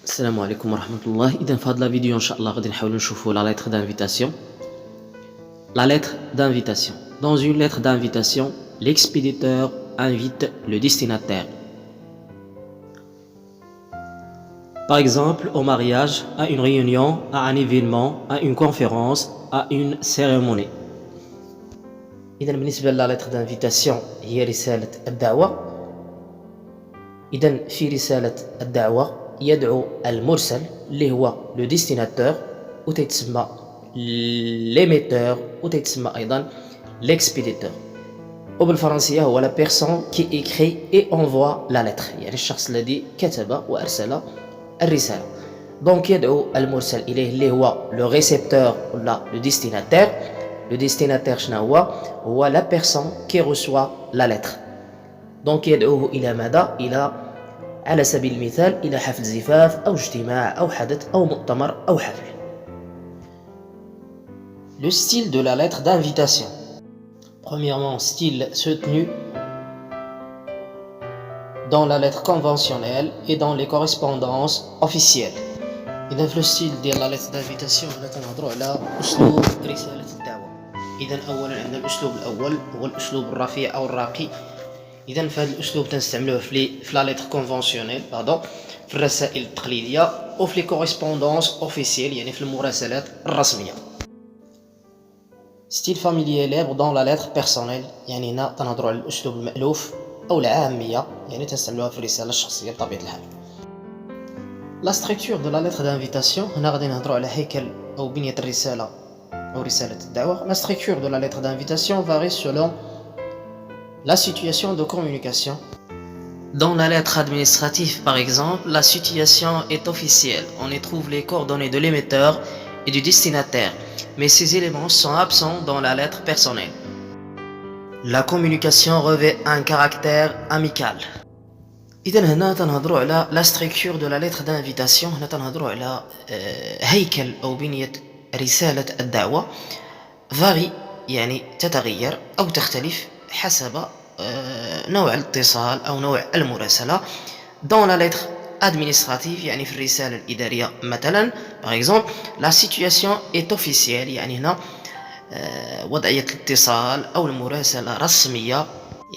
السلام عليكم ورحمة الله. إذا في هذا الفيديو إن شاء الله غادي نحاولوا نشوفوا la lettre d'invitation. La lettre d'invitation. Dans une lettre d'invitation, l'expéditeur invite le destinataire. Par exemple, au mariage, à une réunion, à un événement, à une conférence, à une cérémonie. إذا بالنسبة لا lettre d'invitation هي رسالة الدعوة. إذا في رسالة الدعوة يدعو المرسل اللي هو لو ديستيناتور وتيتسمى ليميتور وتيتسمى ايضا ليكسبيديتور، وبالفرنسيه هو لا بيرسون كي ايكري اي انفوا لا لتر، يعني الشخص الذي كتب وارسل الرساله. دونك يدعو المرسل اليه اللي هو لو ريسيبتور ولا لو ديستيناتير. لو ديستيناتير شنو هو لا بيرسون كي روسوا لا لتر. دونك يدعوه الى ماذا؟ الى على سبيل المثال إلى حفل زفاف أو اجتماع أو حدث أو مؤتمر أو حفل. Le style de la lettre d'invitation. Premièrement, style soutenu dans la lettre conventionnelle et dans les correspondances officielles. إذا في الستيل ديال la lettre d'invitation هنا تنهضروا على أسلوب رسالة الدعوة. إذا أولا عندنا الأسلوب الأول هو الأسلوب الرفيع أو الراقي. إذا في هذا الأسلوب تنستعملوه في لا ليتر كونفونسيونيل في الرسائل التقليدية وفي لي كوريسبوندونس اوفيسيال، يعني في المراسلات الرسمية. ستيل فاميليي ليبر دون لا ليتر بيرسونيل، يعني هنا تنهضروا على الأسلوب المألوف أو العامية، يعني تنستعملوها في الرسالة الشخصية بطبيعة الحال. لا ستركتور دو لا ليتر دانفيتاسيون، هنا غادي نهضروا على هيكل أو بنية الرسالة أو رسالة الدعوة. لا ستركتور دو لا ليتر دانفيتاسيون فاري سولون la situation de communication. Dans la lettre administrative, par exemple, la situation est officielle. On y trouve les coordonnées de l'émetteur et du destinataire, mais ces éléments sont absents dans la lettre personnelle. La communication revêt un caractère amical. إذن هنا تنهضروا على la structure de la lettre d'invitation. هنا تنهضروا على هيكل أو بنية رسالة الدعوة. varie يعني تتغير أو تختلف حسب نوع الاتصال أو نوع المراسلة. dans la lettre administrative يعني في الرسالة الإدارية مثلا par exemple la situation est officielle، يعني هنا وضعية الاتصال أو المراسلة رسمية.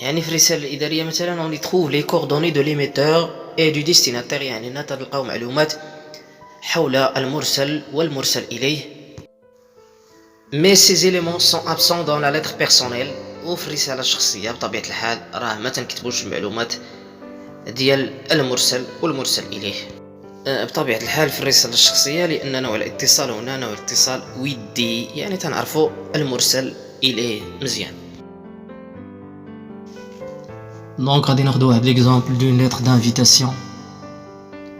يعني في الرسالة الإدارية مثلا on y trouve les coordonnées de l'émetteur et du destinataire، يعني هنا تلقاو معلومات حول المرسل والمرسل إليه. mais ces éléments sont absents dans la lettre personnelle. وفي الرسالة الشخصية بطبيعة الحال راه ما تنكتبوش المعلومات ديال المرسل والمرسل إليه بطبيعة الحال في الرسالة الشخصية، لأن نوع الاتصال هنا نوع اتصال ودي، يعني تنعرفوا المرسل إليه مزيان. Donc غادي ناخدو واحد l'exemple d'une lettre d'invitation.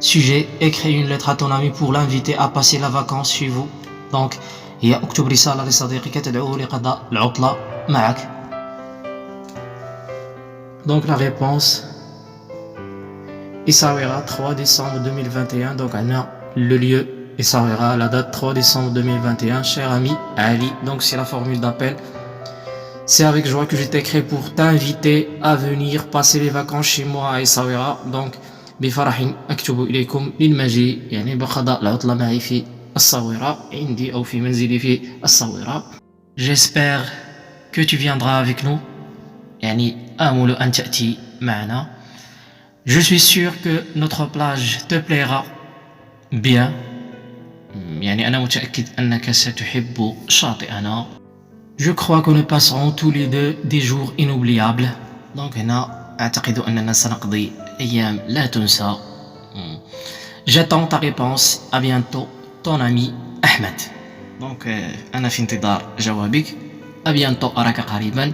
Sujet: écris une lettre à ton ami pour l'inviter à passer la vacance chez vous. Donc هي اكتب رسالة لصديقك تدعوه لقضاء العطلة معك. Donc la réponse Essaouira 3 décembre 2021. Donc on a le lieu Essaouira, la date 3 décembre 2021. Cher ami Ali, donc c'est la formule d'appel. C'est avec joie que je t'écris pour t'inviter à venir passer les vacances chez moi à Essaouira. Donc بفرح أكتب إليكم للمجيء، يعني بقضاء العطلة معي في الصاويرة عندي أو في منزلي في الصاويرة. J'espère que tu viendras avec nous، يعني آمل أن تأتي معنا. Je suis sûr que notre plage te plaira bien، يعني أنا متأكد أنك ستحب شاطئنا. Je crois que nous passerons tous les deux des jours inoubliables. donc هنا أعتقد أننا سنقضي أيام لا تنسى. J'attends ta réponse. à bientôt ton ami أحمد. donc أنا في انتظار جوابك. à bientôt أراك قريبا.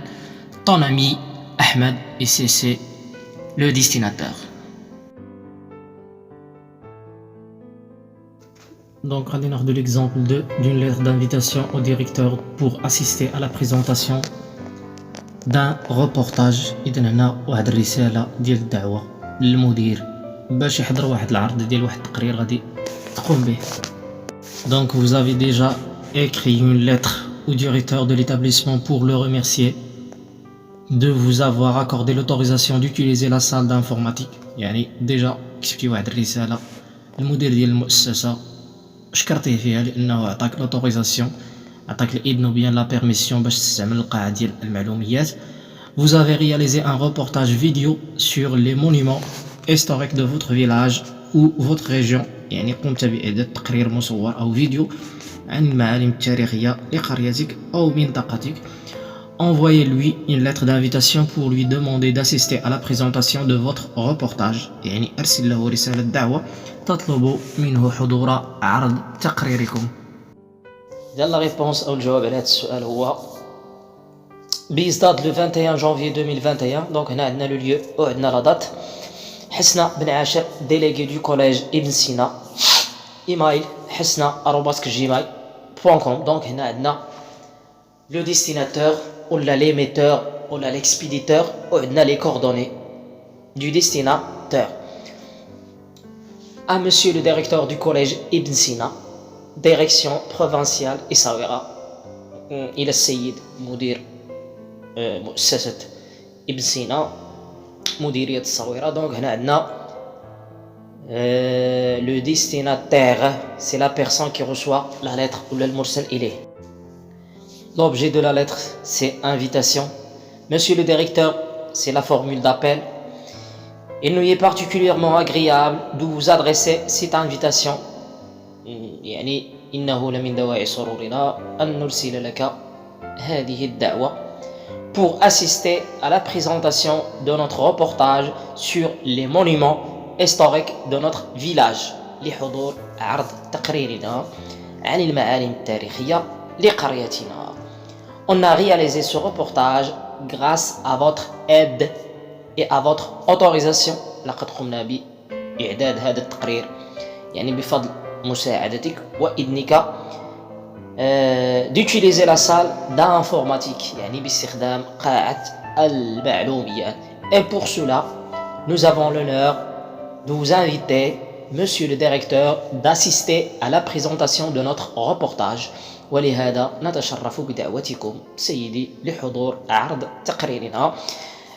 ton ami Ahmed, et c'est le destinataire. Donc, on va de l'exemple d'une lettre d'invitation au directeur pour assister à la présentation d'un reportage. إذن هنا واحد الرسالة ديال الدعوة للمدير باش يحضر واحد العرض ديال واحد التقرير غادي تقوم به. Donc, vous avez déjà écrit une lettre au directeur de l'établissement pour le remercier de vous avoir accordé l'autorisation d'utiliser la salle d'informatique. يعني déjà كتبتي واحد الرسالة المدير ديال المؤسسة شكرتيه فيها لأنه عطاك l'autorisation, عطاك الإذن بيان لا بيرميسيون باش تستعمل القاعة ديال المعلوميات. Vous avez réalisé un reportage vidéo sur les monuments historiques de votre village ou votre région. يعني قمت بإعداد تقرير مصور أو فيديو عن المعالم التاريخية لقريتك أو منطقتك. Envoyez-lui une lettre d'invitation pour lui demander d'assister à la présentation de votre reportage. يعني أرسل له رسالة دعوة تطلب منه حضور عرض تقريركم. ديال لا ريبونس أو الجواب على هذا السؤال هو بيزداد لو 21 جانفي 2021. دونك هنا عندنا لو ليو وعندنا لا دات. حسنا بن عاشر ديليغي دو كوليج ابن سينا. ايميل حسنا@gmail.com. دونك هنا عندنا لو ديستيناتور ولا ليميتور ولا l'expéditeur وعندنا les coordonnées du destinataire. À monsieur le directeur du collège Ibn Sina, direction provinciale Essaouira. إلى السيد مدير مؤسسة ابن سينا مديرية الصويرة. دونك هنا عندنا le destinataire, c'est la personne qui reçoit la lettre ou المرسل إليه. L'objet de la lettre, c'est invitation. Monsieur le directeur, c'est la formule d'appel. Il nous est particulièrement agréable de vous adresser cette invitation. يعني إنه لمن دواعي سرورنا أن نرسل لك هذه الدعوة pour assister à la présentation de notre reportage sur les monuments historiques de notre village. لحضور عرض تقريرنا عن المعالم التاريخية لقريتنا. On a réalisé ce reportage grâce à votre aide et à votre autorisation. لقد قمنا بإعداد هذا التقرير يعني بفضل مساعدتك وإذنك d'utiliser la salle d'informatique يعني باستخدام قاعة المعلوميات. Et pour cela, nous avons l'honneur de vous inviter, monsieur le directeur, d'assister à la présentation de notre reportage. ولهذا نتشرف بدعوتكم سيدي لحضور عرض تقريرنا.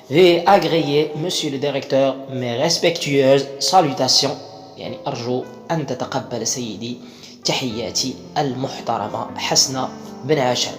Veuillez agréer, monsieur le directeur, mes respectueuses salutations. يعني أرجو أن تتقبل سيدي تحياتي المحترمة حسنة بن عاشر.